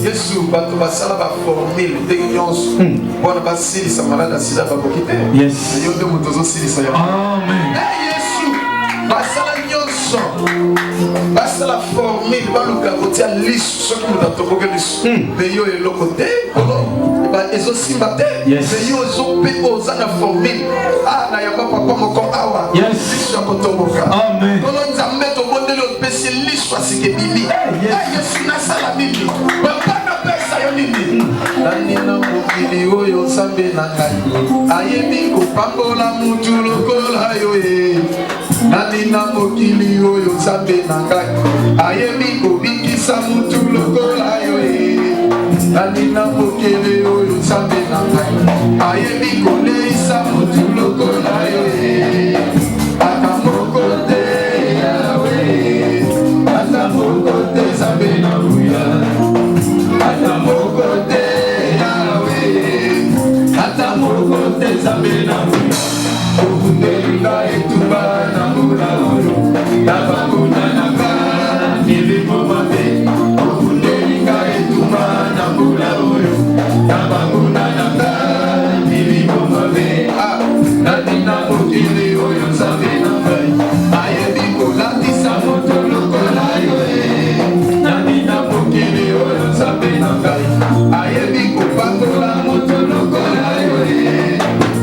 Yesu bato basala ba formule de nyonso bona basili sa malada sida ba bokite yes yo de motozo sili sa yo amen Yesu basala nyonso basala formule ba luka kotia lisu soki muta tokoke lisu me yo eloko te ba ezo simba te me yo zo pe ozana formule na ya papa moko awa lisu akotoboka amen kono nzambe to bondelo pesi lisu asike bibi Yesu nasala bibi Nanina mokili oyo nzambe na ngai ayebi kopambola mutu lokola yo ye Nanina mokili oyo nzambe na ngai ayebi kobikisa mutu lokola yo ye Nanina mokili oyo nzambe na ngai ayebi koleisa mutu lokola yo ye Ata moko te yawe Ata moko te nzambe na nguya Ata moko te Yahweh Ata moko te nzambe na nguya Okundelinga etumba na mbula oyo Tabakuna nanga milimo mabe Okundelinga etumba na mbula oyo Tabakuna nanga milimo mabe Nadina mokili oyo nzambe na ngai Ayebi kolatisa moto lokola yo Nadina mokili oyo nzambe na ngai ayebi kopangola moto lokola yo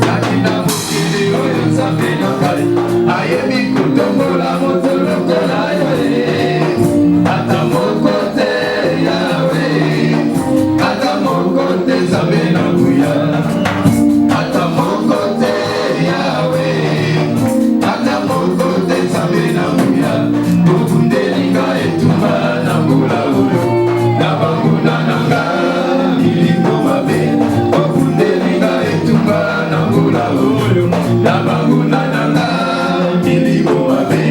Nadina mokili oyo nzambe na ngai ayebi kotombola moto lokola yo Ata moko te yawe Ata moko te nzambe na nguya Ata moko te yawe Ata moko te nzambe na nguya Okundelinga etumba na mbula oyo Nabanguna nanga milimbo mabe Okundelinga etumba na mbula oyo Nabanguna nanga milimbo mabe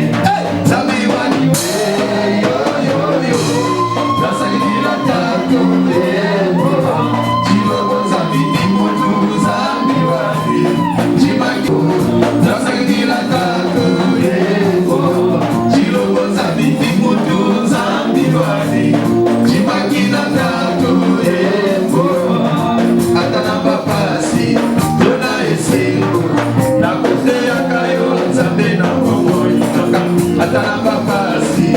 Nzambe waniwe yo yo yo Nasalila tato ebo Chilobo nzambe ni mutu nzambe wani Chimaki Nasalila tato ebo Chilobo nzambe ni mutu nzambe wani Chimaki Atana papasi Dona esengo Na kote yakayo nzambe na kongo itaka Atana papasi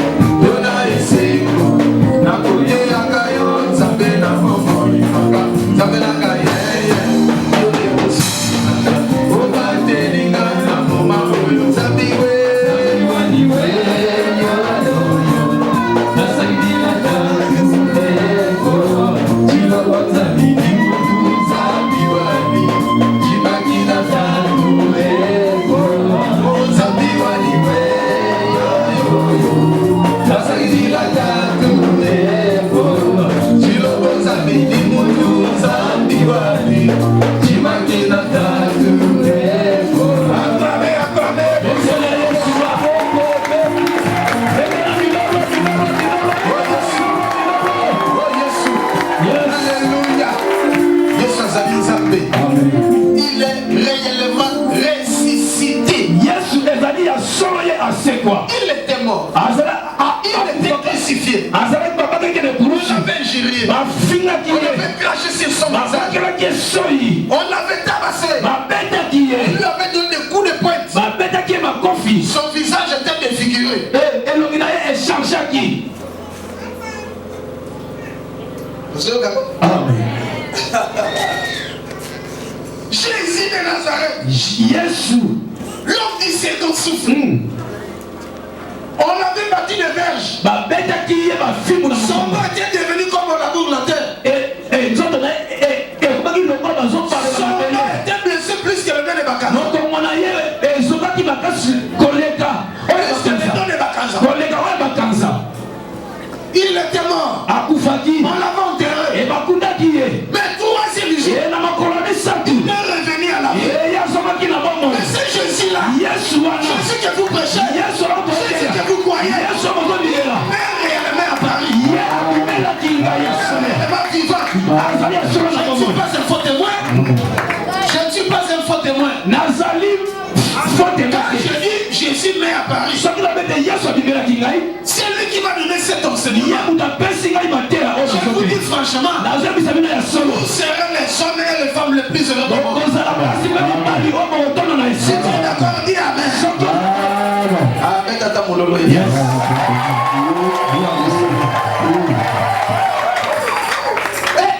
Dona esengo Na kote yakayo nzambe na kongo itaka Nzambe na kayeye Yole osi Oba teninga na moma oyo Nzambi we Waniwe Nasaidila taku Chilo nzambi ni mutu nzambi wani Chibakina taku Nzambi wani we Nasaidila taku Chilo nzambi ni mutu nzambi wani Chibakina taku Il est réellement ressuscité. Il était mort. Il était crucifié. On l'avait injurié. On l'avait craché sur son visage. On l'avait tabassé. On lui avait donné des coups de pointe. Son visage était défiguré. amen Jésus de Nazareth, Jésus, l'homme du second souffle, on avait bâti des verges. Son bas était devenu comme on laboure la terre. Son bas était blessé plus que le nez de Bakana. Il était mort. On l'avait enterré. Mais troisième jour, il est revenu à la vie. Mais c'est Jésus-là, Jésus que vous prêchez, Jésus que vous croyez, mais réellement apparu. Il est vivant. Je ne suis pas un faux témoin. Je ne suis pas un faux témoin. c'est lui qui m'a donné cet enseignement. Je vous dis franchement, vous serez les hommes et les femmes les plus heureux du monde. Si tu es d'accord, dis Amen. Amen, Tata Moulolo. Et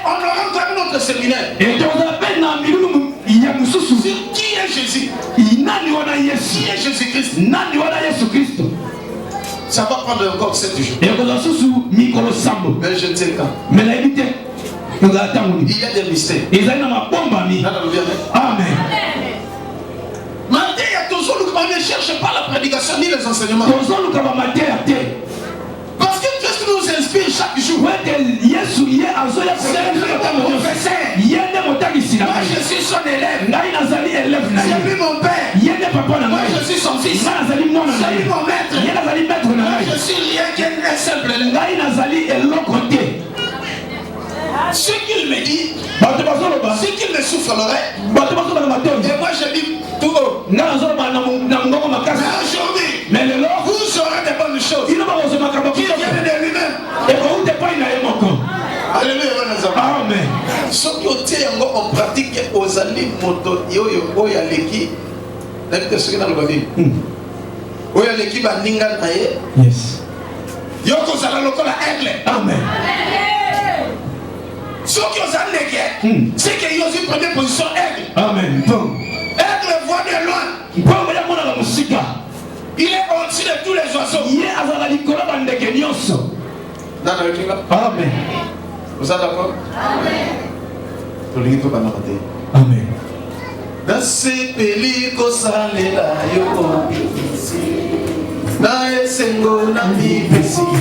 on aura encore notre séminaire. Sur qui est Jésus? Qui est Jésus-Christ? Ça va prendre encore 7 jours. Mais je ne sais quand. Il y a des mystères. Amen. Matin, il y a toujours, on ne cherche pas la prédication ni les enseignements. Parce que Christ nous inspire chaque jour. C'est lui mon professeur. Moi je suis son élève. C'est lui mon père. Moi je suis son fils. C'est lui mon maître. Moi je suis rien qu'un simple élève. Ce qu'il me dit, ce qu'il me souffle l'oreille, et moi je dis tout haut. Mais aujourd'hui, vous aurez des bonnes choses qui viennent de lui-même. Alléluia. Amen. Ce qui est en pratique aux alliés moto, Oyaleki, Oyaleki Baninga Naye. Yes. Yoko Zala Lokola Aigle. Amen. Ceux qui ont un aigle, c'est qu'ils ont une première position aigle. Amen. Aigle voit de loin. Il est au-dessus de tous les oiseaux. Amen. Vous êtes d'accord? Amen. Amen. Dans ces pays qu'on s'allait là, dans les sengo, dans les petits,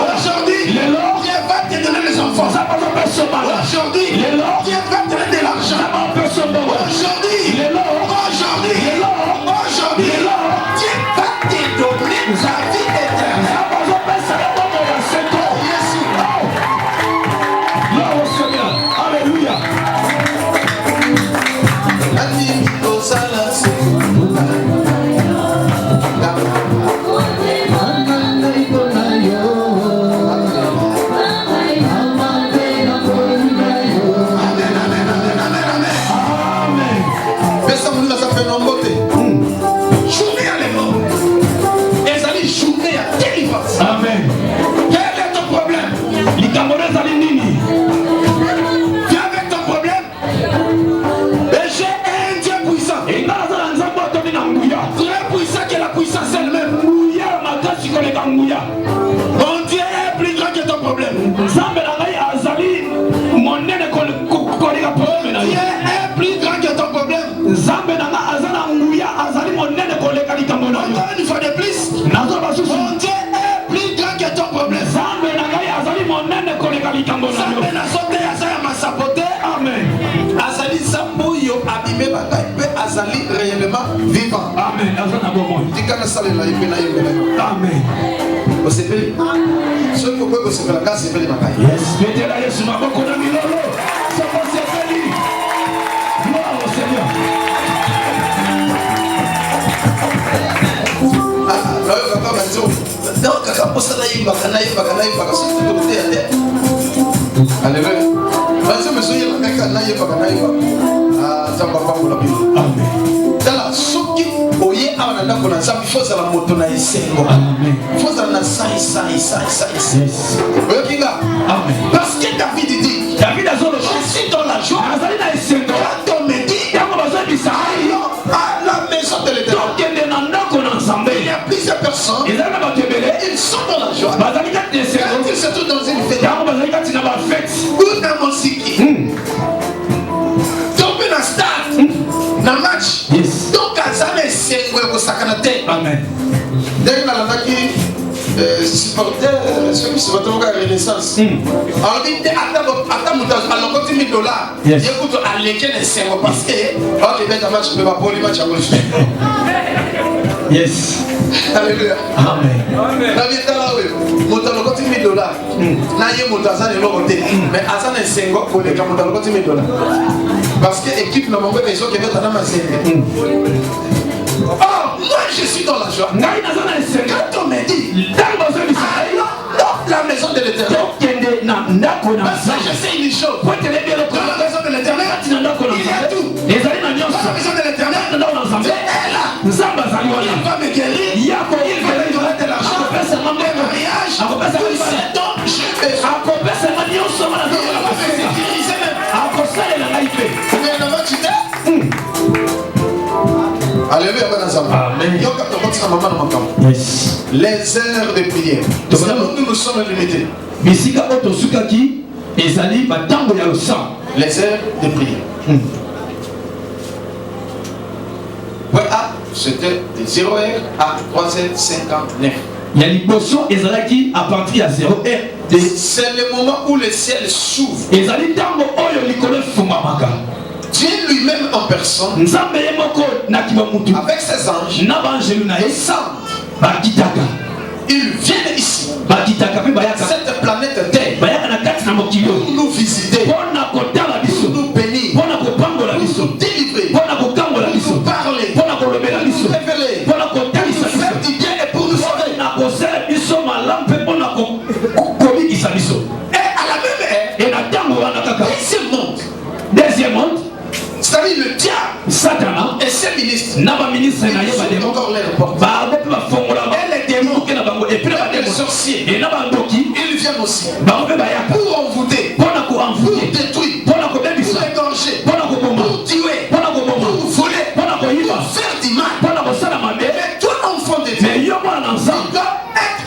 Aujourd'hui, Dieu va te donner les enfants. Aujourd'hui, Dieu va problème. Nzambe na ngai azali monene koleka problème na yo. Dieu est plus grand que ton problème. Nzambe na ngai azala nguya azali monene koleka likambo na yo. Encore une fois de plus, Nazo basusu. mon Dieu est plus grand que ton problème. Nzambe na ngai azali monene koleka likambo na yo. Nzambe na sote azali masapote. Amen. Azali sambo yo abime bakai pe azali réellement vivant. Amen. Azana bomo. Tikana salela ipe na yembela. Amen. Osepeli. Ceux qui peuvent se faire la casse, c'est les bakai. Yes. Betela Yesu maboko na milolo. Soko sepeli. Gloire au Seigneur. Ah, là kaka bazo. Donc kaka posa na yimba kana kasi to côté ate. Alléluia. Bazo me soye la kaka na yimba. Ah, tamba pa pour la Bible. Amen. Tala soki oye awana ndako na nzambe foza la moto na esengo. Amen. Foza na sai. Yes. Oyokinga. Amen. Parce que David dit, David azolo. je suis dans la joie. Azali na esengo. Quand on me dit, Yango bazo bisai. à la maison de l'Éternel, Tokende na ndako na Nzambe. il y a plusieurs personnes, Ezali na bato ebele. ils sont dans la joie. Bazali kati esengo. Quand ils se trouvent dans une fête, Yango bazali kati na ba fête. ou dans mon siki, donc na stade, na match, Yes. donc à ça les sengo ko sakanate. Amen. Dès que la naki supporter ceux qui supportent la Renaissance. Alors il dit attends montage alors quand $1000. Yes. Écoute à lesquels les sengo parce que OK ben match peut pas pour les matchs à gauche. Yes. Alléluia. Amen. La vie est là oui. Montage le côté $1000. Na yé montage ça le côté. Mais à ça les sengo pour les montage le côté $1000. Parce que équipe na mongo les autres qui veulent dans ma scène. Oh, moi je suis dans la joie. Ngai nazana esengo. Quand on me dit Ntango bazo bisai. dans la maison de l'Éternel. Tokende na ndako na Parce que Nzambe. je sais une chose. Po tele bien Dans la maison de l'Éternel, kati na ndako na il y a Nzambe. tout. Ezali na Dans nyonso. la maison de l'Éternel, Na ndako na Nzambe. Dieu est là. Nzambe azali Il wana. va me guérir. Yako Il va me donner de l'argent. akopesa Des mambo. mariages. Akopesa Tout mibala. ce dont j'ai besoin. Akopesa ma nyonso wana Il ndako na va me baseka. sécuriser même. Akosalela ngai pe. Mais là-bas, tu t'es. Alléluia, bon ensemble. Amen. Yo, quand on continue à maman dans mon camp. Yes. Les heures de prière. Parce que nous sommes limités. Bisika oto sukaki ezali batango ya losambo. Les heures de prière. Ouais, ah, c'était de 0h à 3h59. Ya liboso ezalaki à partir ya 0 heure. C'est le moment où le ciel s'ouvre. Ezali tango oyo likolo efungwamaka. Dieu lui-même en personne, Nzambe ye moko na kibamutu. avec ses anges, Na banjelu na ye descend. bakitaka. Ils viennent ici, Bakitaka pe bayaka. cette planète Terre, Bayaka na kati na mokili pour oyo. nous visiter, Mpona kotala biso. nous bénir, Mpona kopambola nous biso. délivrer, Mpona kokambola biso. nous parler, Mpona kolobela nous biso. révéler, Mpona kotalisa nous faire biso. du bien et pour nous sauver. Na kosala biso malamu mpe mpona kobikisa biso. Et à la même heure, E na ntango wana kaka. deuxième monde, Deuxième monde, c'est-à-dire le diable Satana et ses ministres, na baministre na ye ils bademo sont encore les portes. bango mpe bafongola Et les démons, ke na bango epi na les bademo sorciers, e na bandoki ils viennent aussi bango mpe bayaka pour envoûter, mpona pour koenvoûte détruire, mpona pour kobebisa égorger, mpona koboma pour tuer, mpona koboma pour voler, mpona koyiba pour faire du mal. mpona kosala mabe. Mais toi, enfant de Dieu, Me yo mwana na tu nzambe dois être,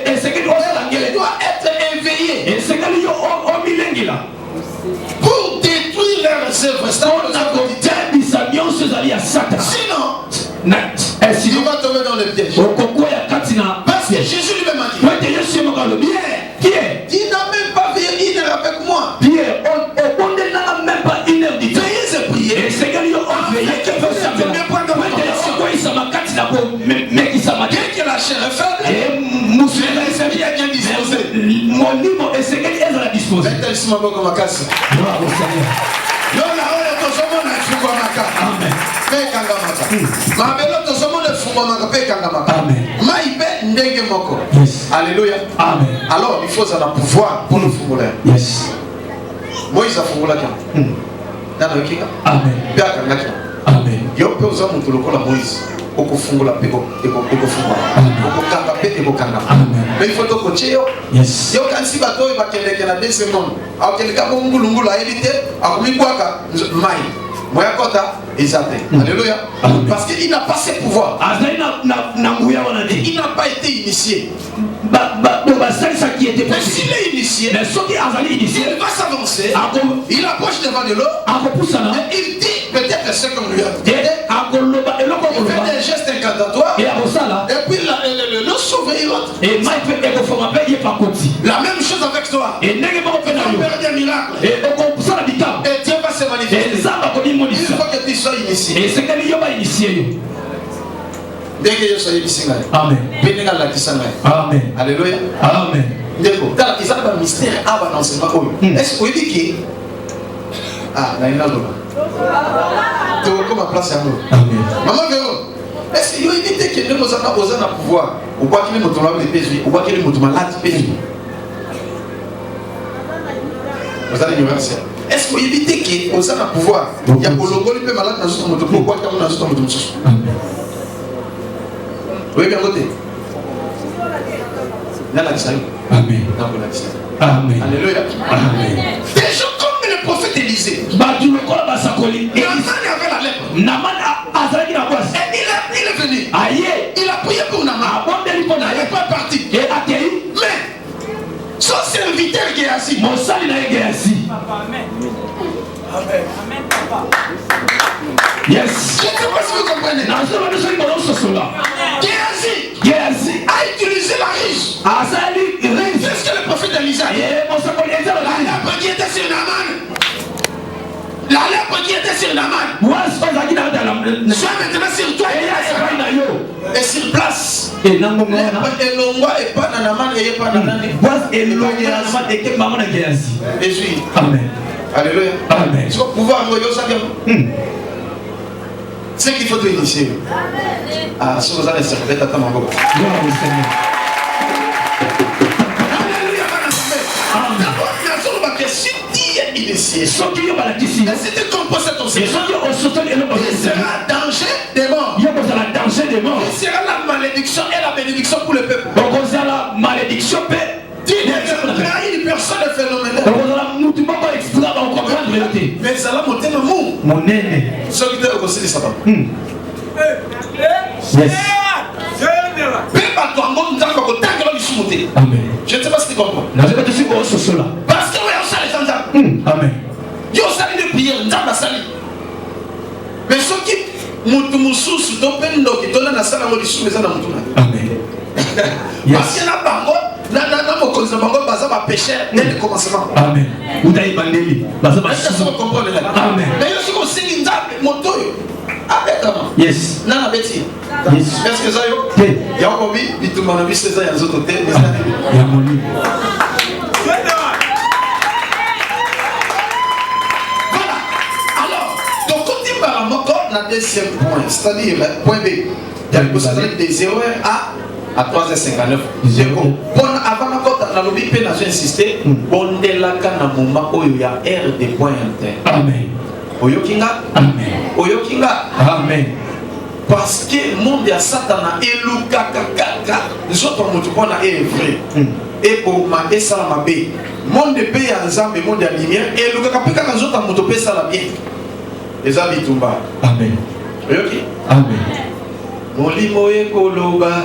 esekeli osala tu ngele dois être éveillé esekeli yo omilengela pour détruire leurs œuvres. C'est mpona un kotebisa nyonso ezali ya Satana. Sinon, Sinon tu vas tomber dans le piège. okokwea kati na Parce que Jésus lui-même a dit, po ete yesu ye moko alobi Pierre, il n'a même pas veillé une heure avec moi. Pierre, obondelanga même pas une heure du temps. Veillez et priez. Esengeli yo oveye ke Premier point de po ete compréhension. okoyisama kati na komekisama te. Bien que la chair est faible, Musula l'esprit est bien disposé. molimo esengeli ezala dispose. Bête si ma boca makasi. Gloire au Seigneur. Yo la oyo tozomona efungwamaka. Amen. Mpe ekangamaka. Mabelo tozomona efungwamaka mpe ekangamaka. Amen. Mai mpe ndenge moko. Yes. Alléluia. Amen. Alors il faut ça le pouvoir pour nous fungola. Yes. Moïse afungolaki. Nana yokinga. Amen. Mpe akangaki. Amen. Yo mpe oza moto lokola Moïse. Okufungula mpe ekofungwala. Okokanga mpe ekokangama. Mais il faut tokotie yo. Yes. Yo kanisi bato oyo bakendeke na deuxième monde. Akendeka mo ngulungulu ayebi te akomibwaka mai. Moya kota eza te. Alléluia. Parce qu'il n'a pas ce pouvoir. Azali na nguya wana te. Il n'a pas été initié. Mais s'il est initié, il va s'avancer, il approche devant de l'eau, et il dit peut-être ce qu'on lui a dit. Il fait des gestes incantatoires, et puis l'eau s'ouvre et l'autre. La même chose avec toi. Il va faire des miracles. Et Dieu va se manifester. Il faut que tu sois initié. Dès que je sois initié, Amen. Amen. Alléluia. Amen. D'accord. Ils ont un mystère avant l'enseignement. Est-ce que vous dites que ah, il y a une tu vois comme place à nous. Amen. Maman Véro, est-ce que vous dites que nous avons un pouvoir ou quoi qu'il est notre malade péché ou quoi qu'il est notre malade péché? Vous allez nous remercier. Est-ce que vous dites que nous avons un pouvoir? Il y a pour le goli peut malade dans notre pourquoi qu'il y a dans notre Amen. Oui, bien noté. Amen. Amen. Alléluia. Amen. Des gens comme le prophète Élisée. Naman avait la lèpre. Et il est venu. Il a prié pour Naman. Il n'est pas parti. Mais son serviteur qui est assis. Amen. Amen. Yes. Je ne sais pas si vous comprenez. Géasi a utilisé la riche. C'est ce que le prophète Élisée a dit. La lèpre qui était sur Naman. La lèpre qui était sur Naman. Soit maintenant sur toi et sur place. Et l'ongwa et pas dans Naman et pas dans Naman. Et suis. Amen. Alléluia. Amen. Tu vas pouvoir envoyer ça bien. C'est qu'il faut te initier. Ah, si vous allez se répéter, attends mon beau. Alléluia. D'abord, il y a toujours ma question. Si tu es initié, si tu composes ton Seigneur, il sera danger des morts. Il sera la malédiction et la bénédiction pour le peuple. La malédiction tu deviendras une personne phénoménale. Mais ça va monter le mot. Ce qui te reconcilie, ça va. Yes. Je ne sais pas si tu comprends. Parce que oui, on sait les gens. Amen. Il y a aussi des prières. Mais ceux qui Moutoumousou, qui donnent la salle à l'audition, mais ça n'a pas. Amen. Parce qu'il y en a pas. Dès le commencement. Amen. Mais il y a aussi une dame, yes. Nana Betty. Yes. Est-ce que ça y est? Il y a un hobby, il y a un hobby, c'est ça, il y a un autre côté. Voilà. Alors, donc quand il parle encore, la deuxième point, c'est-à-dire point B. Il y a des 0h à 3h59. Avant encore, dans le lobby, il a insisté. Bon, dès là, quand il y a R de point inter. Amen. Oyokinga. Amen. Oyokinga. Amen. Parce que le monde de Satan est le kaka. Nous autres, nous avons est vrai. Et pour ma et salama B. Monde de paix en Zambie, le monde de la lumière. Et le kaka, nous autres, nous avons ça la bien. Les amis Tumba. Amen. Oyoki. Amen. Molimo e koloba.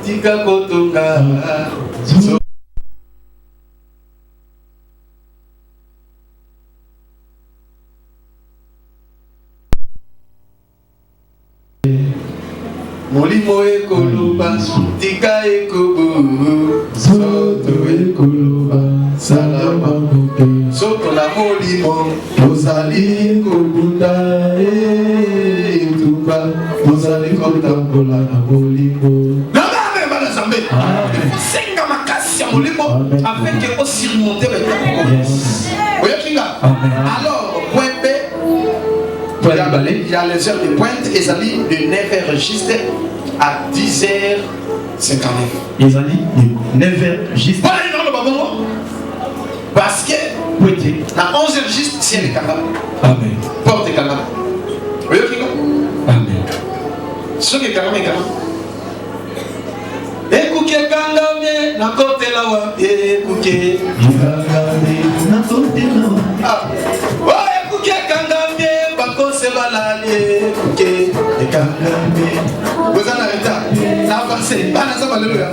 Tika kotonga. Molimo ekoloba, tika ekobo, soto ekoloba, salama boke. Soto na molimo, ozali kobunda etuba, ozali kotambola na molimo. Nabame bana zambe. Senga makasi ya molimo, afin que on surmonter le temps. Oyokinga. Alors, point B. Il y a les heures de pointe et ça lit de 9h juste à 10h59. Ils ont dit de 9h juste. Parce que à 11h juste, c'est le canal. Amen. Porte le canal. Oui, ok. Amen. Ce qui est canal, est canal. Écoutez, kangamé, na côté là, écoutez. Kangamé, na côté là. Ah, ouais, écoutez, kangamé. C'est balalié, ok, et kangamé. Vous en arrêtez. Avancez, alléluia.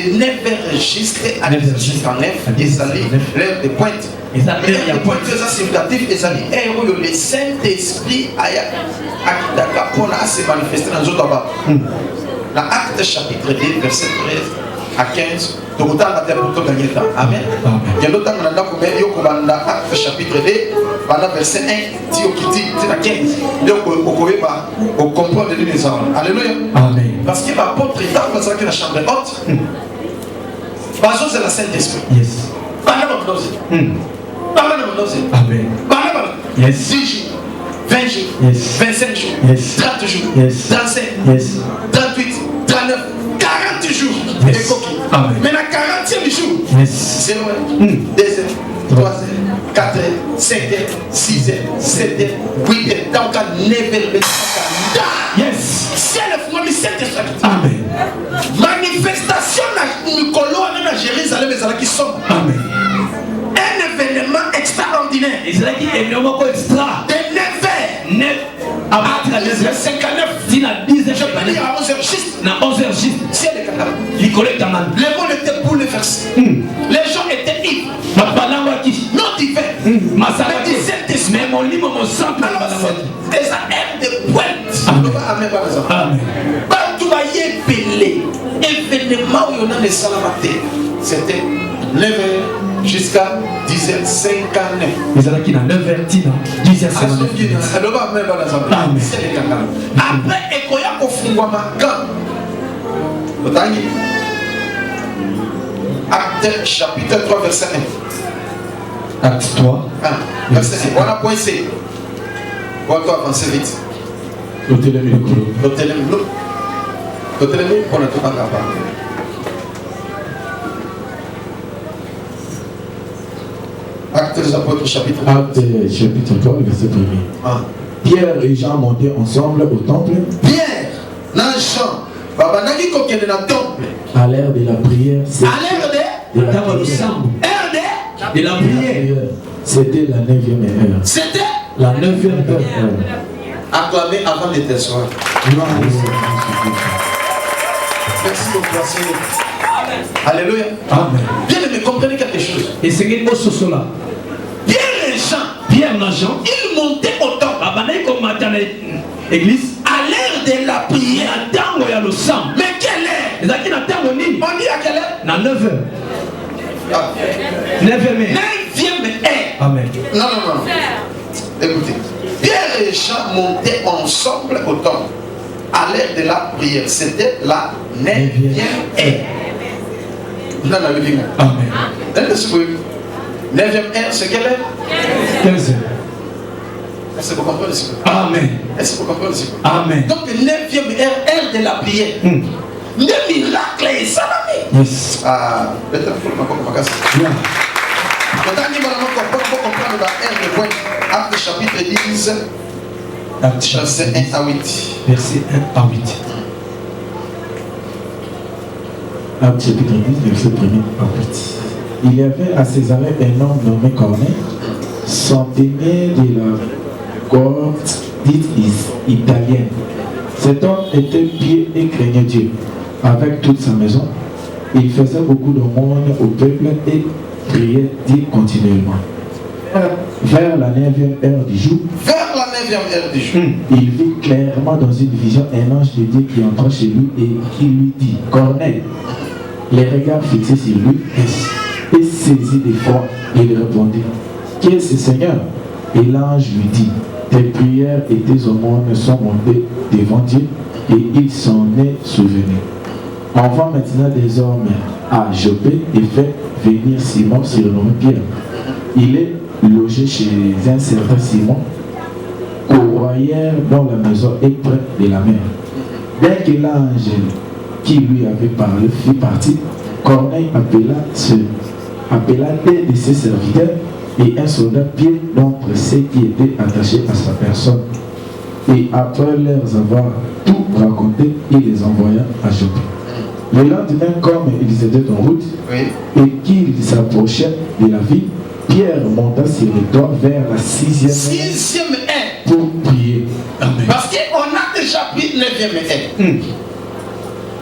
de 9h jusqu'à 9h, ezali l'heure de pointe. L'heure de pointe, c'est significatif, ezali heure où le Saint-Esprit a se manifester dans notre bas. Dans Acte chapitre 2, verset 13 à 15, donc autant la terre pour gagner temps. Amen. Il y a d'autres temps dans Acte chapitre 2, pendant verset 1, dit au Kiti, c'est la 15. Donc on comprend de l'une des armes. Alléluia. Amen. Parce que l'apôtre est dans la chambre haute. Bazo c'est la Saint-Esprit. Yes. Amen. Yes. 10 jours, 20 jours, Yes. 25 jours, Yes. 30 jours, Yes. 35, Yes. 38, 39, 40 jours. Yes. Et coquille. Amen. Mais dans 40e jour, Yes. 0 heures, 2 heures, 3 heures, 4 heures, 5 heures, 6 heures, 7 heures, 8 heures, donc à 9 heures, Yes. c'est le fond du Saint-Esprit. Amen. Manifestation dans Nicolo, à Jérusalem, qui sont Amen. un événement extraordinaire. Et c'est là qu'il est vraiment extra. De 9h À à 10h59. Si la 10 Je peux dire à 11h juste. na 11h juste. C'est le canal. Il collecte un man. Le monde était bouleversé. Les gens étaient ivres. Ma balangwa qui. Non divers. Masala Mais du Saint-Esprit. mais mon lit mon sang. Alors, c'est ça aime de pointe. Amen. Amen. Amen. Quand tu vas y épeler, événement où on a les salamatés, c'était 9h jusqu'à 10h59. Les ala qui na 9h 10h Amen. C'est le canal. Après, ekoya kofungwama quand otangi Acte chapitre 3 verset 1. Acte 3. Verset 1. Voilà point C. On va avancer vite. L'hôtel Mikolo. L'hôtel pour ne pas là-bas. Acte des apôtres chapitre 3. Acte chapitre 3, verset 1er. Pierre et Jean montaient ensemble au temple. Pierre, Jean, babanaki kokende na temple. À l'heure de la prière, À l'heure Dans le sang. De la prière. c'était la 9e heure. C'était La 9e heure. acclamé avant de t'asseoir. Gloire au Seigneur. Merci beaucoup, Seigneur. Alléluia. Amen. Bien aimé, comprenez quelque chose. Et c'est qu'il faut ce là. Pierre et Jean, Pierre et Jean. ils montaient au temple Babanaï comme matin l'église. à l'heure de la prière. Il y a tango, il y a le sang. Mais quelle heure? Les aki na tango nini. On dit à quelle heure? Na 9h. Ah. 9h. 9e heure. Amen. Non. Écoutez. Pierre et Jean montaient ensemble au temple à l'heure de la prière. C'était la 9e heure. Non. Amen. 9e heure, c'est quelle heure? 15h. Est-ce que vous comprenez ce que Amen. Est-ce que vous comprenez ce que Amen. Donc, 9e heure, heure de la prière. Le miracle est salami. Yes. Ah, peut-être qu'il faut que je me Bien. comprendre la heure de point. Acte chapitre 10, Acte verset 1 à 8. Verset 1 à 8. Acte chapitre 10, verset 1er à 8. Il y avait à Césarée un homme nommé Corneille, centenier de la cohorte dite italienne. Cet homme était pieux et craignait Dieu. Avec toute sa maison, il faisait beaucoup de monde au peuple et priait Dieu continuellement. Vers la 9e heure du jour, Vers la 9e heure du jour. il vit clairement dans une vision un ange de Dieu qui entra chez lui et qui lui dit: Corneille. Les regards fixés sur lui et saisi d'effroi, il répondit: Qu'est-ce, Seigneur? Et l'ange lui dit: Tes prières et tes aumônes sont montées devant Dieu et il s'en est souvenu. Envoie maintenant des hommes à Joppé et fait venir Simon surnommé Pierre. Il est logé chez un certain Simon, courroyeur dont la maison est près de la mer. Dès que l'ange qui lui avait parlé fut parti, Corneille appela un de ses serviteurs et un soldat pied d'entre ceux qui étaient attachés à sa personne. Et après leur avoir tout raconté, il les envoya à Joppé. Le lendemain, comme ils étaient en route et qu'ils s'approchaient de la ville, Pierre monta sur le toit vers la 6e heure pour prier. Amen. Parce qu'on a déjà pris 9e heure.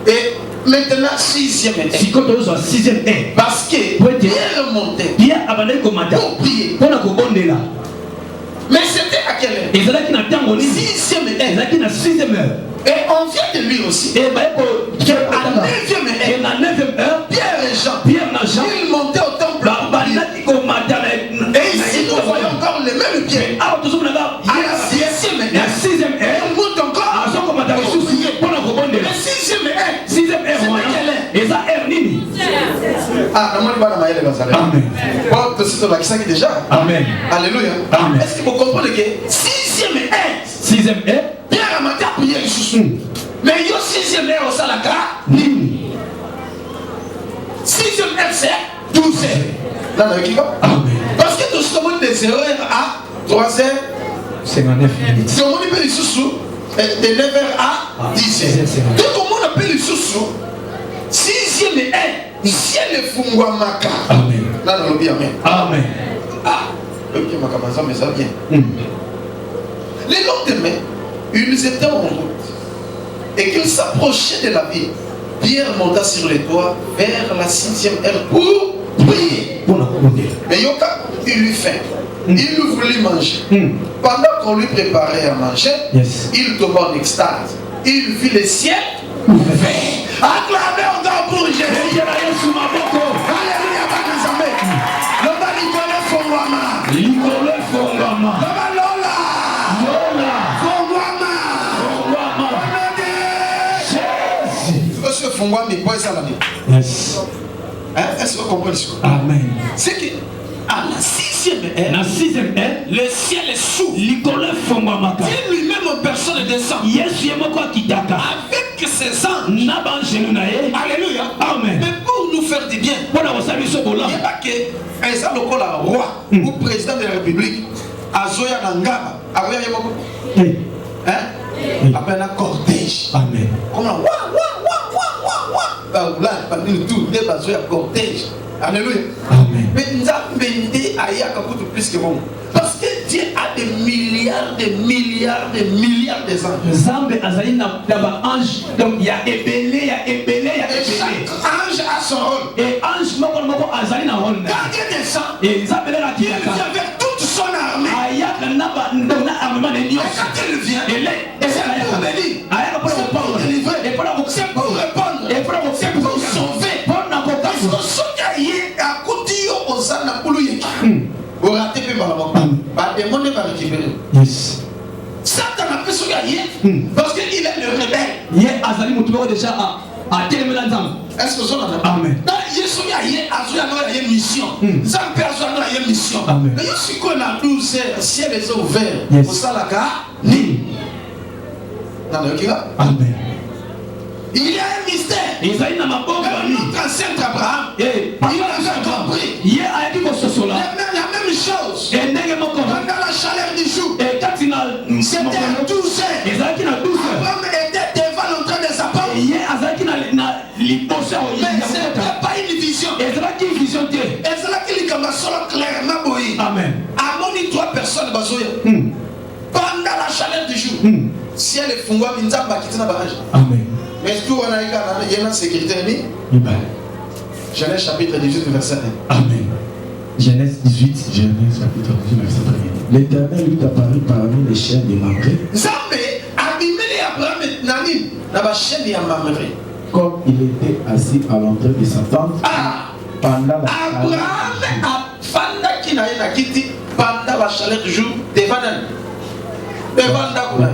Et Maintenant, 6e ère. Si quand on est 6e ère. Parce que Pierre remontait. Pierre a bandé comme matin. Pour prier. Pour la cobonde là. Mais c'était à quelle heure? Et c'est là qu'il a été en 6e ère. ère. Il a 6e heure. Et on vient de lui aussi. Et bah, à 9e ère. Et la 9e heure. Pierre et Jean. Ils montaient au temple. Et ici, nous voyons encore les mêmes pierres. À la 6e ère. La 6e ère. On monte encore. La 6e ère. 6e ère. Et ça ère nini. Ah, non, Amen. Bon, c'est la question déjà. Amen. Alléluia. Amen. Est-ce que vous comprenez que 6e ère? 6e ère. Pierre a maté à prier sous. Mais il y a 6e ère au Salaka. 6e ère, c'est 12 heures. Là, dans le Amen. parce que nous sommes de 0 heures à 3 heures 59 minutes. Si on appelle les sous-sous, de 9h à 10h. Tout le monde appelle les sous-sous. 6e ère, ciel est fungwamaka. Amen. Là, dans le bien, amen. Amen. Ah, le bien, mais ça vient. Le lendemain, ils étaient en route et qu'ils s'approchaient de la ville. Pierre monta sur les toits vers la 6e heure pour prier. Mais Yoka, il lui fait. Il voulait manger. Pendant qu'on lui préparait à manger, il tomba en extase. Il vit le ciel ouvert. Acclamez encore pour Jésus. Alléluia, Bakazame. Le Balikole Fongwama. Likole Fongwama. Le Lola. Lola. Fongwama. Monsieur Fongwama, il peut ça l'année. Yes. Est-ce que vous comprenez ça? Amen. C'est que à la 6e ère, la 6e ère, le ciel est sous. Likole Fongwama. Dieu lui-même en personne descend. Yesu yemoko kitaka. Avec ses anges. Alléluia. Amen. Mais pour nous faire du bien, il n'y a pas que Eza lokola roi ou président de la République, Azoya Nangaba, Azoya Yemoko. Hein? Après un cortège. Amen. Comment? Là, tout le Azoya cortège. Alléluia. Amen. Mais nous avons bendé à Yakakutu plus que bon. Parce que Dieu a des milliards d'anges. Zambe azali na ange. Donc il y a ébélé, Chaque ange a son rôle. Et ange moko azali na rôle. Quand Dieu descend, et Zambe là il vient avec toute son armée. Ayaka na armement de Dieu. Et quand il vient, c'est pour bénir. C'est pour délivrer. C'est pour répondre. C'est pour sauver. Parce que ce qui est à côté de Osana Poulouye, vous ratez plus par la mort. Bah, démon va récupérer. Yes. Satan a fait ce qui est parce qu'il est le rebelle. Yé azali mutumo déjà à télémélan zam. Est-ce que vous en avez? Amen. Non, Yesu y a une mission. Ça me persuade qu'il y a une mission. Amen. Mais il suis qu'on a 12 heures, ciel est ouvert. Yes. Pour ça, la gare, ni. Dans le cas. Amen. Il y a un mystère. Notre ancien Abraham, il a compris. Il y a la même chose. Pendant la chaleur du jour, c'était à 12 heures. Abraham était devant l'entrée de sa porte. Mais ce n'était pas une vision. Et c'est là qu'il a clairement boyé. Amen. Amoni 3 personnes bazoya. Pendant la chaleur du jour, si elle est fungwa, il a quitté la barrage. Amen. Mais est-ce qu'on a une sécurité? Genèse chapitre 18, verset 1. Amen. Genèse 18, Genèse chapitre 18, verset 1. L'Éternel lui apparut parmi les chiens des Mamré. Zambé abîmé Abraham et Nani dans la chaîne de Mamré. Comme il était assis à l'entrée de sa tente pendant la Abraham a fanda qui n'a rien quitté pendant la chaleur du jour devant elle. Devant Dakuna.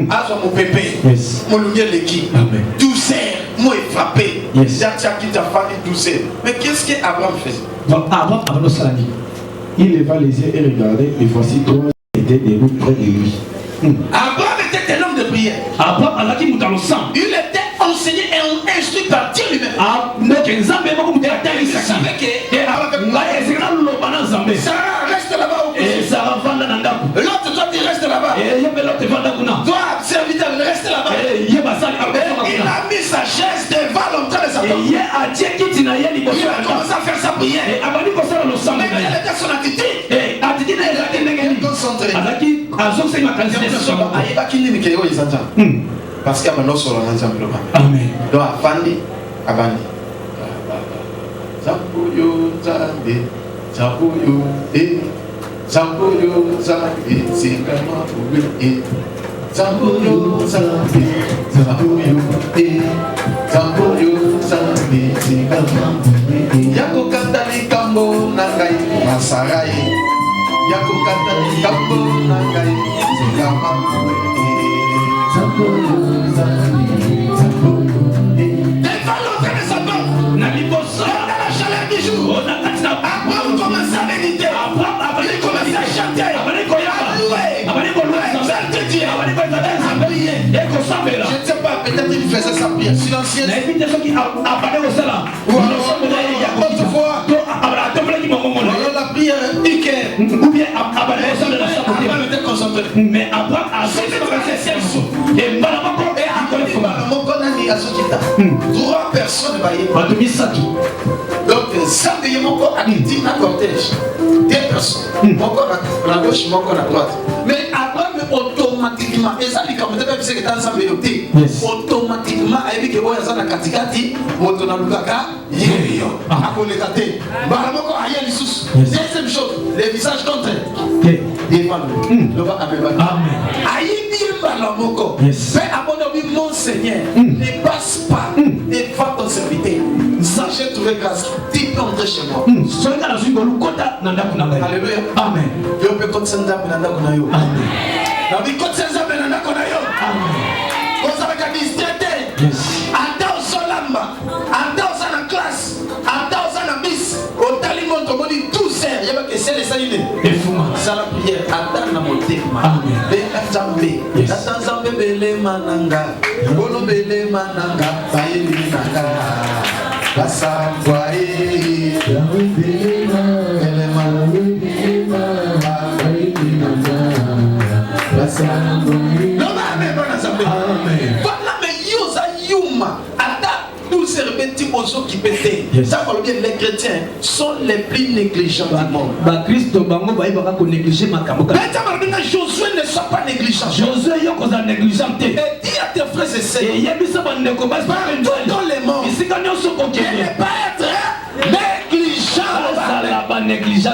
Azo mon pépé. Mon lumière l'équipe. 12 heures. Moi frappé. J'attends qui t'a fait 12 heures. Mais qu'est-ce que Abraham faisait? Donc Abraham avait le salami. Il leva les yeux et regardait, et voici 3 étaient debout près de lui. Abraham était un homme de prière. Abraham a dit dans le sang. Il était enseigné et instruit par Dieu lui-même. Il savait que Sarah reste là-bas. Et Sarah vanda dans le l'autre toi tu restes là-bas. Et toi serviteur reste là-bas. Il a mis sa chaise devant l'entrée de sa porte. Il a commencé à faire sa prière. Mais quelle était son attitude? Concentré. Parce qu'il y a un autre sur le Amen. donc Afandi, abandi Zambuyo Zambi Zambuyo Zambuyo Zambi Zingama Uwe Zambuyo Zambi Zambuyo Zambuyo Zambi Zingama Uwe Yako kata likambo nangai masarai Yako kata likambo nangai Zingama Uwe Zambuyo Zambi Zambuyo na liboso na la chaleur du jour on a Abraham commence à méditer Abraham a commencé à chanter je ne sais pas, peut-être il faisait sa prière silencieuse autrefois alors la prière ou bien Abraham était concentré mais Abraham a et Malamoko est encore une fois trois personnes donc ça veut moko akiti na cortège deux personnes moko na gauche moko na droite mais Abraham automatiquement et ça dit comme ça c'est que dans sa vérité automatiquement ayebi ke boya za na katikati moto na lukaka yeyo akoleka te bala moko aye lisusu deuxième chose les visages contre devant le va amen ayebi bala moko mais abonné mon Seigneur ne passe pas devant ton serviteur ça j'ai trouvé grâce tu peux entrer chez moi alléluia amen yo pe kotsenza pe nanda kuna yo amen na bi kotsenza pe nanda kuna yo amen kosa ka distracté ata osolamba ata osana classe ata osana bis otali monto moni tout ser yeba ke sele saline efuma sala prière ata na motema amen be nzambe ata nzambe bele mananga bolo bele mananga bayeli nanga basangwae bele mananga les chrétiens sont les plus négligents du monde. Josué ne soit pas négligent. Josué et dis à tes frères et sœurs dans les morts de ne pas être négligent.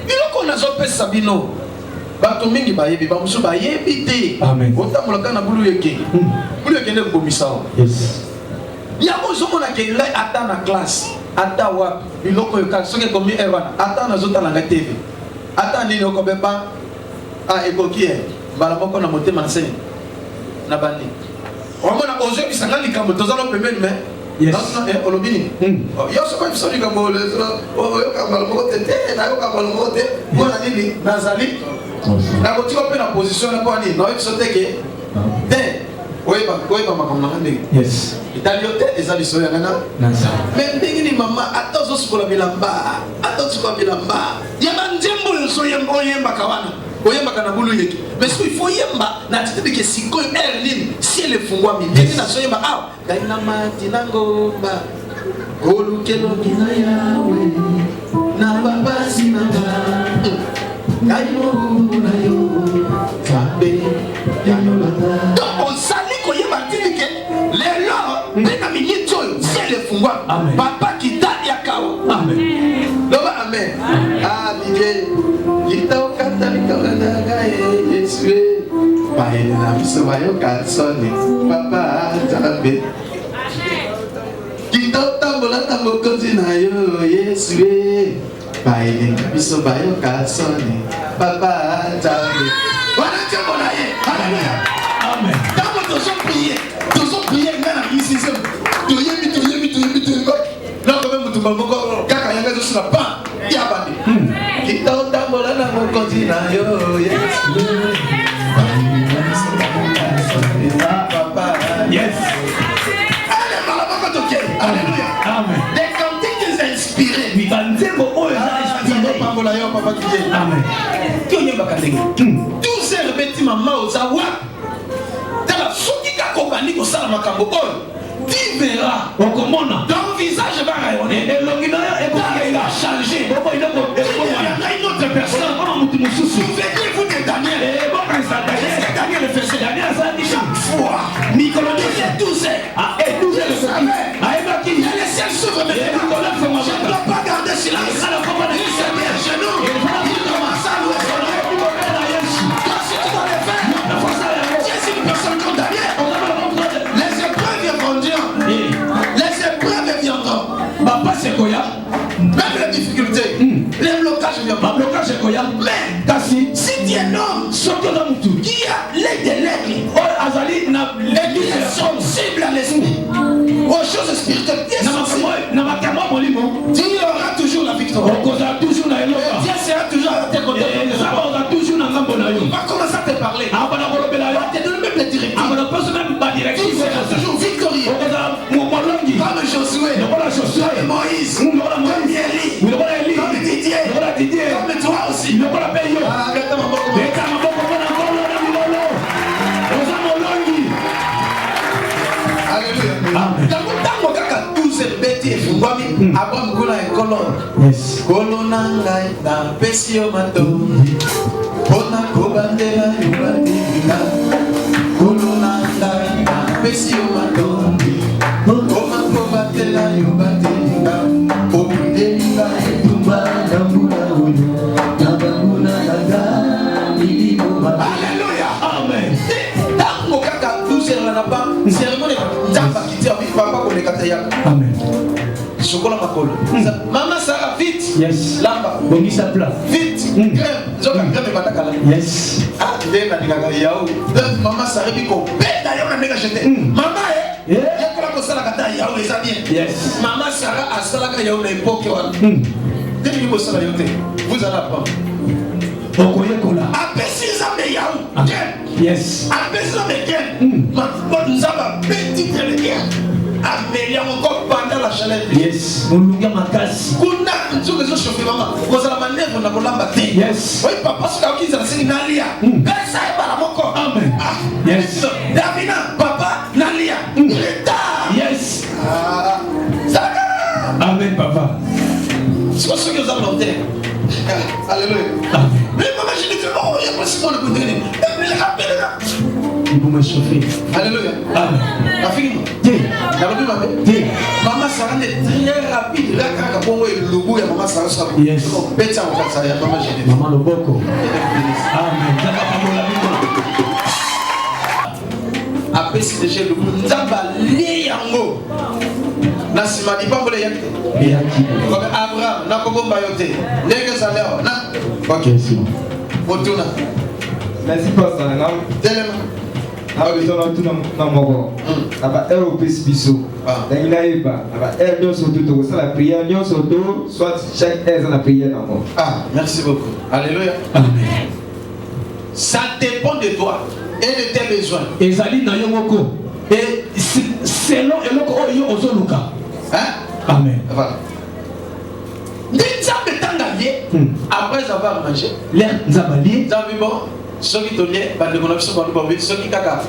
Il faut qu'on a zopé Sabino. Bato mingi bayebi ba musu bayebi te otamolaka na bulu yeke ne komisa yes yako zomona ke lai ata na classe ata wa biloko yoka soke komi ewana ata na zota na TV ata nini okobeba a ekoki bala moko na motema nseni na bandi omona ozo bisanga likambo tozalo pembeni me yes olobini yo so pas soli kambo yo kamalo moko te na yo kamalo moko te mona nini nazali na kotika pe na position na kwani na yeso teke te oeba makambo na ndenge yes italiote ezali soya ngana mais ndenge ni mama atozo sukola bilamba ya banjembo yo soyemba oyemba kawana oyemba kana bulu yetu mais il faut yemba na titidi ke siko erlin si elle fungwa mi ndenge na soyemba ah kaina matina ngomba kolukelo kina yawe na baba sinanga donc on sali koyeba tilike lelo ndena minito c'est le fungwa papa kita yakao amen loba amen ah bige kita okata likana gae yesue baile na biso bayo kansoni papa jambe kita tambola tambokozi na yo yesue baile na biso bayo kansoni papa jambe wana jambo na ye haleluya amen tamo tozo prier ngana ici c'est toyebi na ko même mutumba moko kaka yanga zo sura pa ya bandi kita tambola na mokozi na yo yesu papa yes allez malabaka toke haleluya amen des cantiques inspirés bibanzembo oyo inspiré pambola yo papa kije amen kiyeba katengi tout c'est rebeti mama ozawa tala soki kakobani kosala makambo oyo tu verras ton visage va rayonner et l'onginoya il va changer il y a une autre personne souvenez-vous de Daniel Daniel faisait chaque fois Nicolaï 12 et s'ouvre maintenant. Je ne dois pas garder silence. Il s'est mis à genoux. Il commence à louer son nom. Toi, si tu dois le faire, tu es une personne condamnée. Les épreuves viendront. Les épreuves viendront. Papa c'est Koya. Même les difficultés, les blocages viendront. Mais si tu es un homme qui a l'œil de l'aigle et qui est sensible à l'esprit, aux choses spirituelles, tu auras toujours la victoire. Dieu sera toujours à tes côtés. Il va commencer à te parler. Il va te donner même les directives. Tu seras toujours victorieux. Comme Josué, comme Moïse, comme Élie, comme Didier, comme toi aussi. Abraham kuna ekolo kolo na ngai na pesi yo mato pona kobandela yubandika kolo na ngai na pesi yo mato pona kobandela yubandika obidelinga etumba na mbula oyo na banguna nanga milimo. Alléluia, amen. Tango kaka 12 heures na ba cérémonie nzamba kitia papa kolekata yaka amen. Chocolat makolo. Maman Sarah vite. Yes. Lamba. Bongi sa plat. Vite. Crème. Zoka crème bataka la. Yes. Ah, ndena dinga yao. Maman Sarah biko. Beta yao na nega jeté. Maman yakola ko sala kata yao eza bien. Yes. Maman Sarah asala ka yao na époque wana. Demi ko sala yote. Vous allez apprendre. Okoye kola. Apesi zambe yao. Yes. Apesi zambe ken. Ma nzaba petit trélien. Amélia encore pendant la chaleur. Yes. Mulunga makasi. Kuna nzuke zo chauffer maman. Koza la manœuvre na kolamba te. Yes. Oui papa soka kiza na sini nalia. Pesa e bala moko. Amen. Yes. Davina papa nalia. Reta. Yes. Saka. Amen papa. C'est ce que vous avez noté. Alléluia. Amen. Mais maman je dis que oh il y a pas si bon le coup de nez. Mais le rappel là. Il faut me chauffer. Alléluia. Amen. La fille. Maman Sarah est très rapide. Là, quand on est le logo, il y a Maman Sarah. Yes. Maman Loboko. Amen. Après, c'est déjà le bout. Nzamba liyango. Nasima di pas voler yakte. Comme Abraham, na kobo bayote. Nege saleo. Na. Ok, c'est bon. Otuna. Merci pasteur. Tellement. Ah, merci beaucoup. Alléluia. Amen. Ça dépend de toi et de tes besoins. Et selon Amen. Voilà. Après avoir mangé, l'air bon. Ceux qui tournent, bah, de mon avis, ceux qui kaka,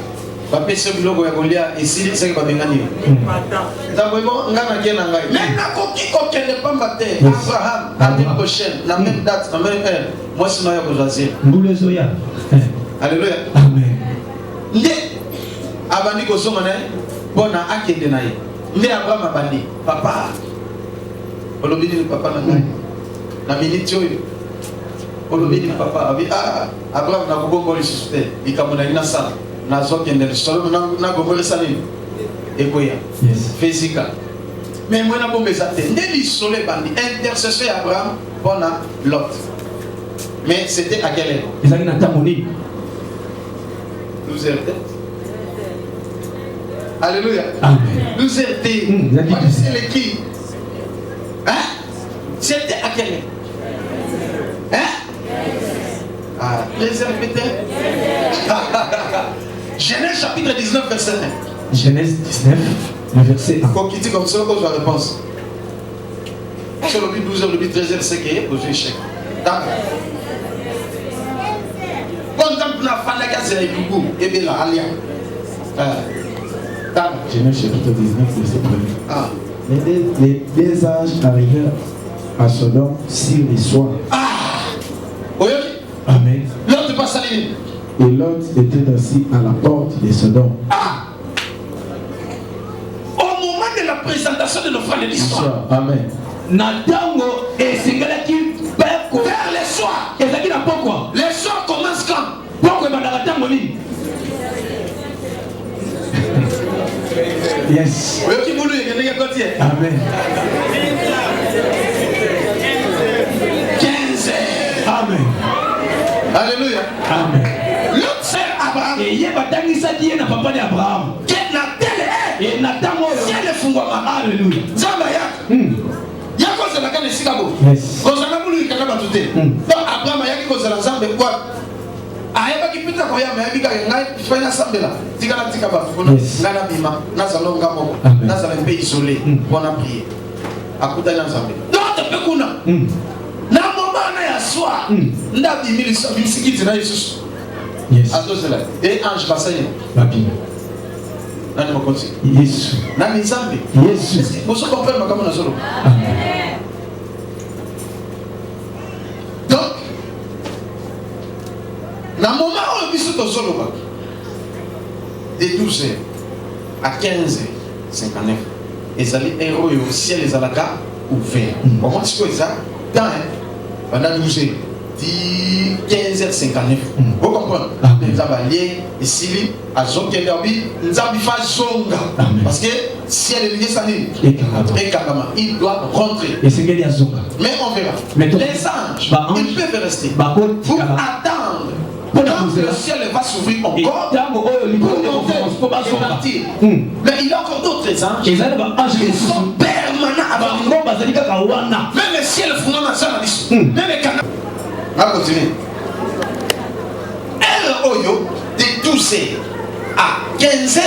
bah, ceux qui logo ya golia, et si c'est pas bien gagné. D'abord, on a gagné un gars. Maintenant, qui ne pas battre Abraham, l'année prochaine, la même date, la même heure, moi, c'est moi qui choisir. Alléluia. Amen. Ndé, abandi ko somane, bon à akende naï. Ndé Abraham abandi, papa. Olobini le papa nangai. Na minute yo. Olobini papa abi Abraham na kubongo lisute ikamuna ina sana na zokende solo na gomore salini ekoya physique mais moi na bombe zate ndeli solé bandi intercesseur Abraham bona Lot mais c'était à quelle heure ils avaient na tamoni 12 heures. Alléluia. Amen. 12 heures. C'est le qui hein c'était à quelle heure hein ah, les heures peut-être. Genèse chapitre 19 verset 1. Genèse 19 le verset 1. Quand il dit comme ça, cause la réponse. Sur le but 12 heures, le but 13 heures, c'est qu'il y a posé échec. D'accord. Quand on a fait la case, il y a eu beaucoup. Et bien là, allié. D'accord. Genèse chapitre 19 verset 1. Ah. Les deux âges arrivèrent à Sodome sur les soirs. Ah. Oui. Amen. L'autre passe à l'île. Et Lot était assis à la porte de Sodome. Ah. Au moment de la présentation de nos fin de l'histoire. Amen. Natango et Singalaki vers les soirs. Et ça dit pourquoi? Les soirs commencent quand? Pourquoi Madagatango dit? Yes. Amen. 15 heures. Amen. Alléluia. Amen. L'autre sœur Abraham. Et il y a battu ça qui est na papa d'Abraham. Qui est na telle et Natango. C'est le fungwama. Alléluia. Zambaya. Yako c'est la canne de Chicago. Yes. Quand on a voulu qu'il y a pas tout. Donc Abraham a dit que c'est la Zambie quoi. Ayeba kipita kwa yama yabika ngai fanya sambela tikala tikaba kuna ngana bima nazalo ngamo nazalo mpe isolé pour prier akuta na Zambie donc pe kuna na moment na ya soir ndabi misikiti na Yesu Yes. azozela et ange basanye Babi. nani makonsi Yesu. nani Zambie Yesu. vous comprenez makamo na solo Amen. donc na moment où biso tozoloba de 12h à 15h59 ezali héros au ciel ezalaka ouvert comment tu peux ça dans pendant 12h 15h59 vous comprenez nzabalier esili azokendabi nzabi fa zonga parce que ciel est lié ça dit et il doit rentrer Et c'est qu'il y a zonga. mais on verra Mais les anges ils peuvent rester pour attendre. Quand le ciel va s'ouvrir encore, pour partir. Mais il y a encore d'autres anges qui sont permanents avant nous. Même le ciel fondant ça, même les canaux. On va continuer. Oyo, de 12h à 15h,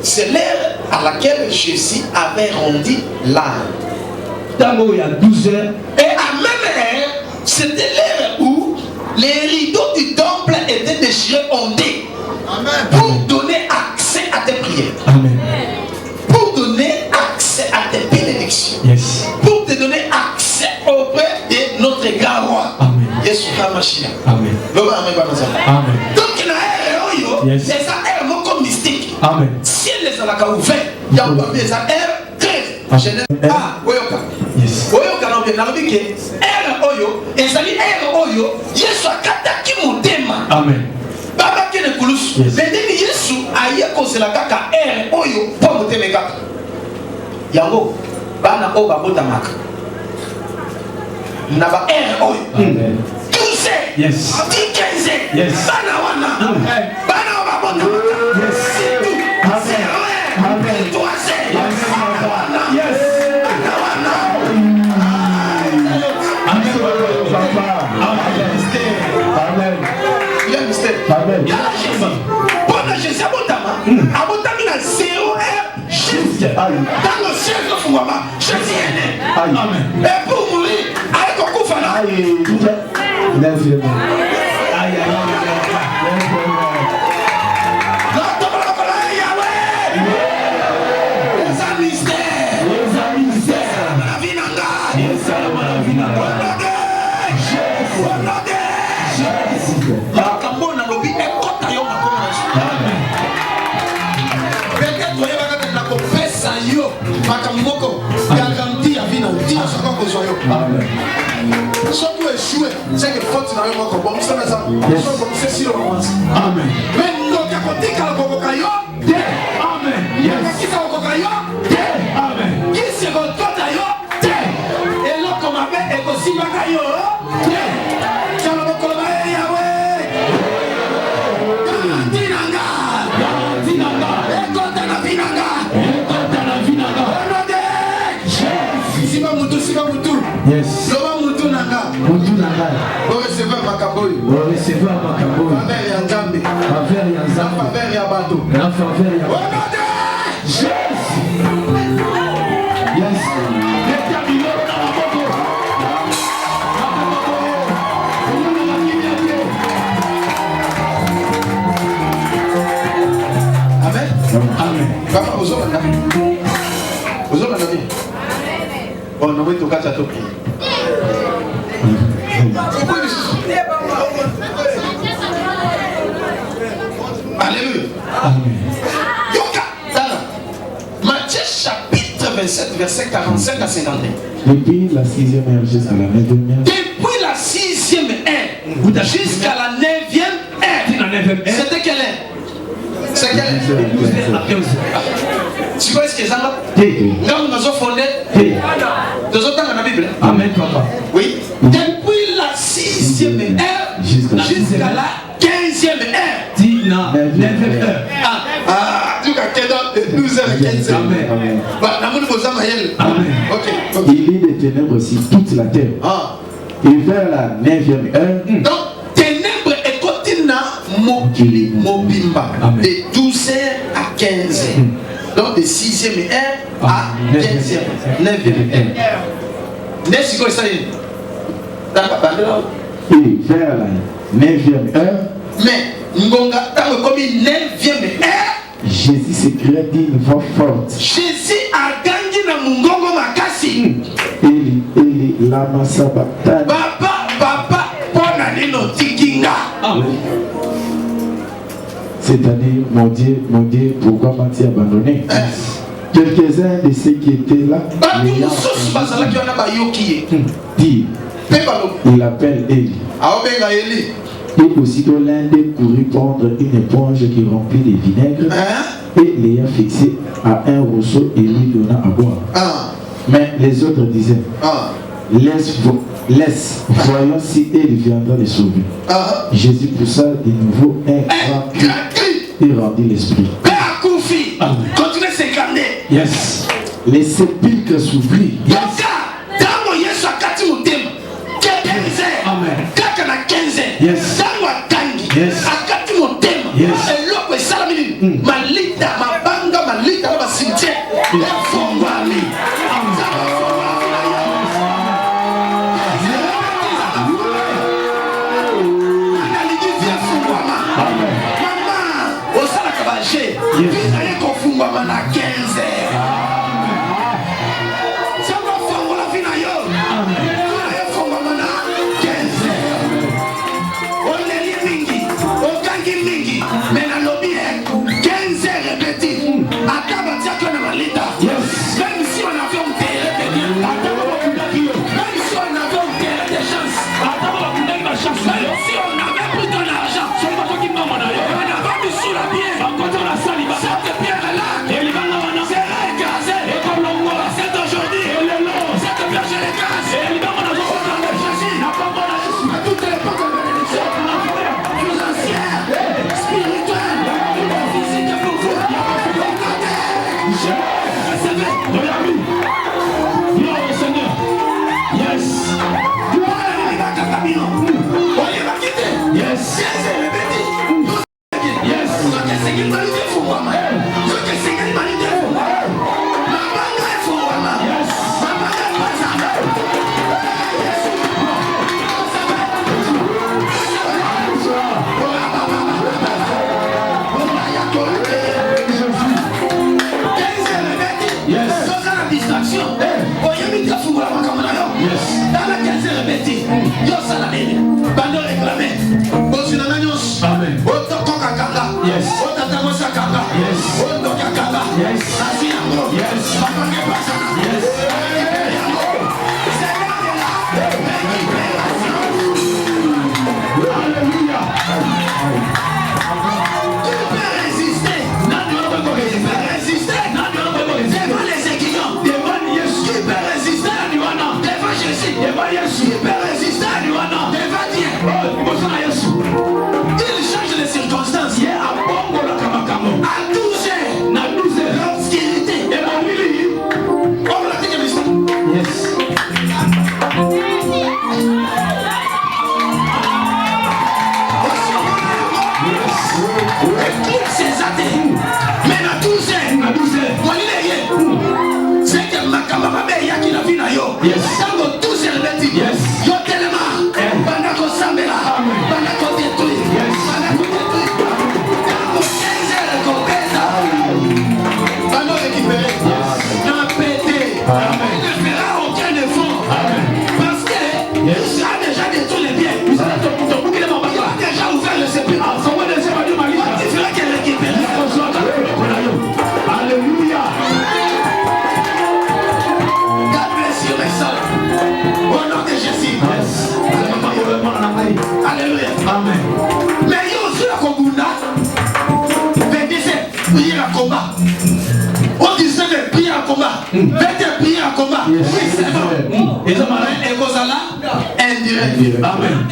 c'est l'heure à laquelle Jésus avait rendu l'âme. Tango, il y a 12 heures. Et à même heure, c'était l'heure où les rideaux du temple étaient déchirés en deux. Pour donner accès à tes prières. Amen. Pour donner accès à tes bénédictions. Yes. Pour te donner accès auprès de notre grand roi. Amen. Yesu Kamashia. Amen. Amen. Donc, il y a un Yes. c'est un air beaucoup mystique. Amen. Si les alaka ouvert, il y a un air Genèse. Ah, oyoka. Yes. Oyoka na bien nalobi ke ere oyo ezali ere oyo Yesu akataki motema. Amen. Baba kene kulusu. Yes. Ndeni Yesu aye kozela kaka ere oyo po motema kaka. Yango bana o babotamaka. Na ba ere oyo. Amen. 12. Yes. 15. Yes. Bana wana. Bana o babotamaka. Yes. Amen. Amen. Yes. Amen. Il y a un mystère. Amen. Il y a la Jésus. Pendant Jésus abotama, abotami na 0 heure juste. Dans le ciel de Fouama, Jésus est né. Amen. Et pour mourir, avec un coup fana. Aïe. Makamoko, garantie à vie, dit à chaque fois que je sois échoué, c'est que faute n'a rien encore. Bon, ça me semble. C'est si on avance. Amen. Mais nous, quand on dit qu'à Kokokayo, Amen. yes. Qui s'en Kokokayo, Amen. qui s'en Kokokayo, et là, comme avec et aussi Bakayo, qui a le Kokokayo, Yahweh, garantie nanga, et quand on a vu nanga. Yes. Vous recevez Makaboy. Vous recevez Makaboy. Faveur ya Nzambe. Faveur ya Nzambe. Faveur ya bato. La faveur ya bato. Yes. Yes. Amen. Amen. Papa, vous avez bien. On nous met au cas à tout prix. Alléluia. Amen. Yoka. Matthieu chapitre 27, verset 45 à 51. Depuis la 6e heure jusqu'à la 9e heure. Depuis la 6e heure jusqu'à la 9e heure. C'était quelle heure? C'est quelle heure? Tu vois ce que c'est là? Quand nous avons fondé, nous avons dans la Bible. Amen, papa. Oui. Depuis la 6e heure jusqu'à la 15e heure. Dis non, 9e heure. Tu as 12 heures et 15 heures. Amen. Amen. Ok. Il lit des ténèbres sur toute la terre. Et vers la 9e heure. Donc, ténèbres et kotina mokili mobimba. De 12 heures à 15 heures. Donc, de 6e heure à 15e, 9e heure. N'est-ce que ça y est? Et vers la 9e heure. Mais, Ngonga, dans le commis 9e heure, Jésus s'écria d'une voix forte. Jésus a gagné dans Mungongo Makasi. Eli, Eli, lama sabachthani. Papa, pona nino tikinga. C'est-à-dire, mon Dieu, pourquoi m'as-tu abandonné? Quelques-uns de ceux qui étaient là disent, il appelle Eli. Et aussitôt l'un d'eux courut prendre une éponge qui remplit de vinaigre et l'ayant fixé à un roseau et lui donna à boire. Mais les autres disaient, laisse, voyons si il viendra les sauver. Jésus poussa de nouveau un grand cri et rendit l'esprit. Continuez à s'incarner. Yes. Les sépulcres s'ouvrirent. Yes. Amen. Yes. Yes. Yes. Malita, mabanga, malita, la cimetière. Yes. combat. Yes. Oui, c'est bon. Et ça m'a Et Kozala, indirect. Amen.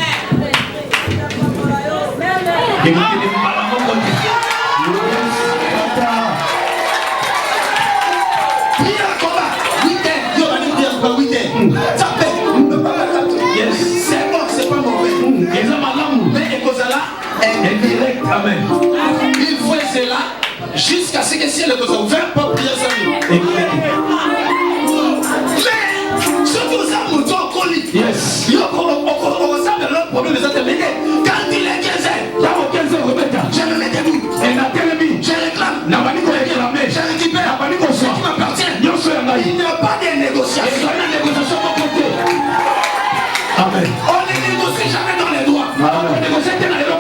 Prière combat. 8 heures. Yo, on va dire pas 8 heures. Ça fait. C'est bon, c'est pas mauvais. Mais Kozala, Indirect. Amen. il faut cela jusqu'à ce que si elle est ouvert, pas prier ça. Mais, surtout ça, mon temps colis. Yes. Yo, on sait le problème des autres. Quand il est 15 heures, je me mets debout. Je réclame. Je récupère. Ce qui m'appartient. Il n'y a pas de négociation. Amen. On ne négocie jamais dans les droits. Amen. On négocie dans les droits.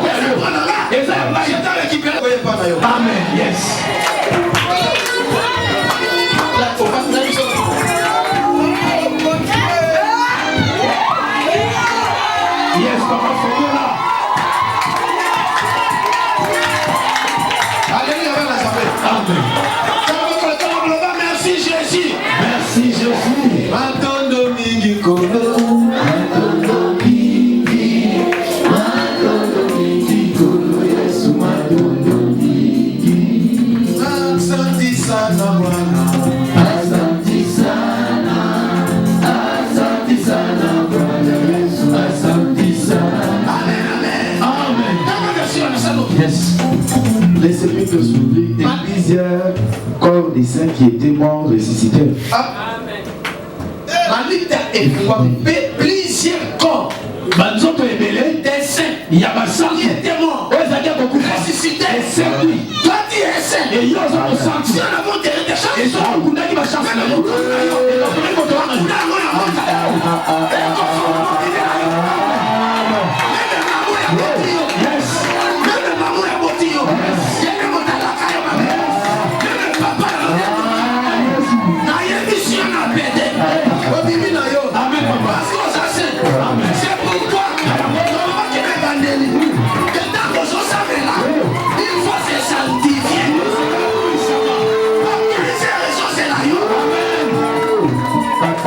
Je t'en récupère. Amen. Yes. Yes, Papa Fongola. Alléluia, vers l'Assemblée. Amen. Merci Jésus. Merci Jésus. Matondo mingi kono. Asante sana Bwana. Asante sana. Asante sana Bwana Yesu. Asante sana. Amen, amen. Amen. Comment version nous allons? Yes. Les sépulcres s'ouvrent et plusieurs corps des saints qui étaient morts ressuscitèrent. Amen. Malita et plusieurs corps. Banzoto ebele Des saints. Yabasaki Qui étaient morts. Ezaka beaucoup Ressuscités. Esepi Toi tu es saint. et yo za Si santi on a monté des chances. et so kundaki ba chance na yo et la première fois to yes amen papa C'est pourquoi il faut se sanctifier.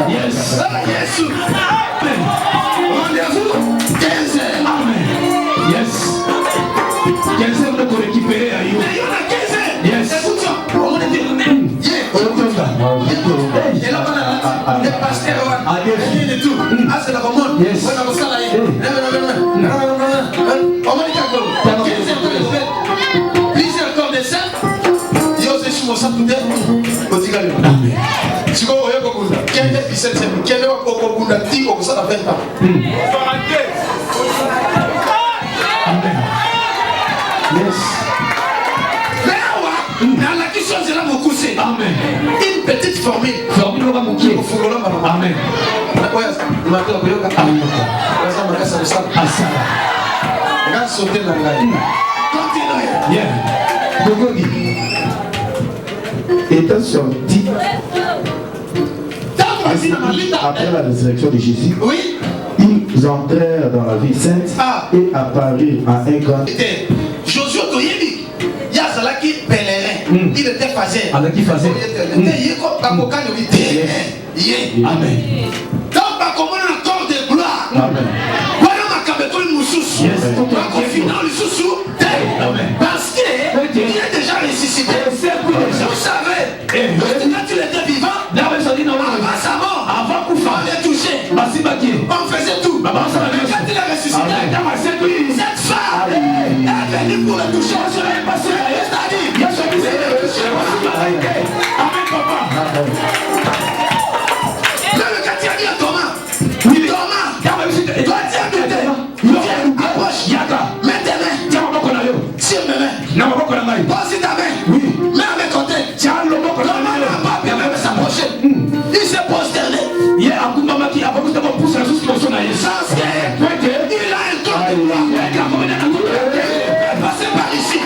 yes Jésus. Rendez-vous 15 heures. amen yes 15 heures de récupérer à yo Mais il y en a 15 heures. Yes. Écoute, on est dit. Et là, on a les pasteurs. Ah, yes. Il y a tout. Ah, c'est la commande. Yes. On a ça là. On va dire que 15 heures de récupérer. Plusieurs corps de saints. Il y a aussi sur mon sac de terre. On dit que amen si vous voyez beaucoup de 15 heures 17 heures. 15 heures beaucoup de dit que ça va faire pas. amen yes Mais dans la question, c'est là beaucoup c'est. amen Une petite formule. formule va mukie amen asala yeah Gogogi étant sorti après la résurrection de Jésus, oui, ils entrèrent dans la ville sainte et apparurent à un grand. Josué Toyebi, Yazalaki pèlerin, il était phasé. Alors qui faisait amen Donc, comment on a corps de gloire. amen Voilà ma cabetole moussous. yes Confinement le sous-sous. amen Parce qu'il est déjà ressuscité. Vous savez, quand il était vivant, avant sa mort, on l'a touché. On faisait tout. Quand il est ressuscité, cette femme est venue pour le toucher. C'est-à-dire, amen papa même quand il a dit à Thomas, Thomas, toi tu as buté. Approche, mets tes mains sur mes mains. Pose ta main. Mets à mes côtés. Thomas n'a pas pu même s'approcher. Il s'est prosterné. Sans qu'il a un corps de gloire. Passez par ici.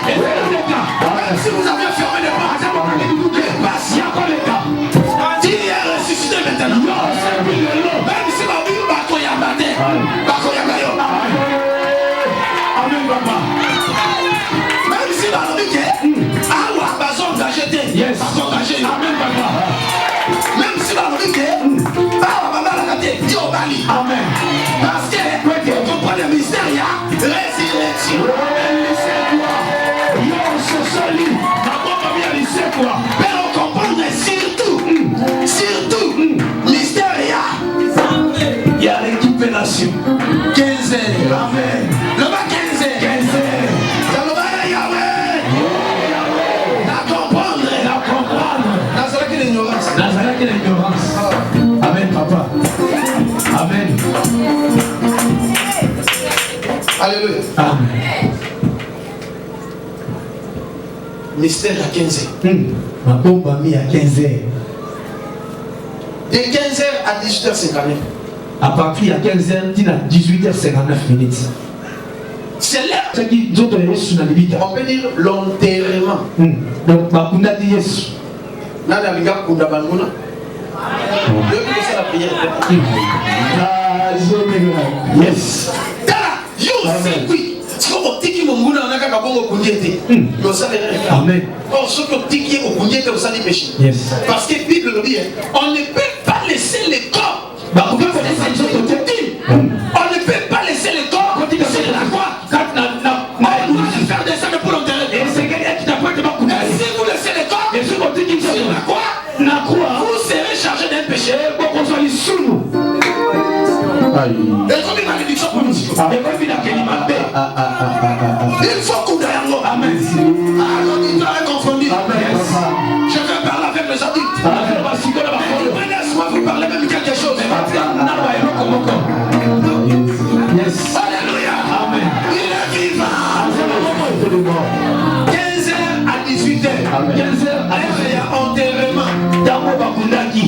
Amen. Parce que on comprend le mystère, il y a résurrection. Mais on comprend surtout, mystère, il y a récupération. 15 heures. Amen. Le bas 15 heures. 15 heures. Ça le va Yahweh. La comprendre. Nazareth l'ignorance. Amen, papa. Amen. Alléluia. Amen. Mystère à 15 heures. Ma bombe a mis à 15 heures. De 15h à 18h59. À partir de 15h, tu as 18h59 minutes. C'est l'heure. Ce qui nous a reçu dans le vide. On peut dire l'enterrement. Donc, on a dit Yesu. Nana Liga Kunda Banguna. Depuis que c'est la prière. Yes. Dala, yo, c'est oui. Si on tiki monguna, on a qu'à bongo kundiete. Yo, ça les règles. Amen. Or, ceux qui ont tiki au kundiete, on s'en péché. Yes. Parce que la Bible le dit, on ne peut pas laisser le corps. On ne peut pas laisser le corps sur la croix. On doit le faire descendre pour l'enterrer. Et si vous laissez le corps sur la croix, vous serez chargé d'un péché. Et comme une malédiction pour nous. Il faut qu'on aille en Amen. L'auditoire est confondu. Je vais parler avec les adultes. Laisse-moi vous parler même quelque chose. Yes. Alléluia. Amen. Il est vivant. 15h à 18h. 15h à 18h. Enterrement. Dans mon bakundaki.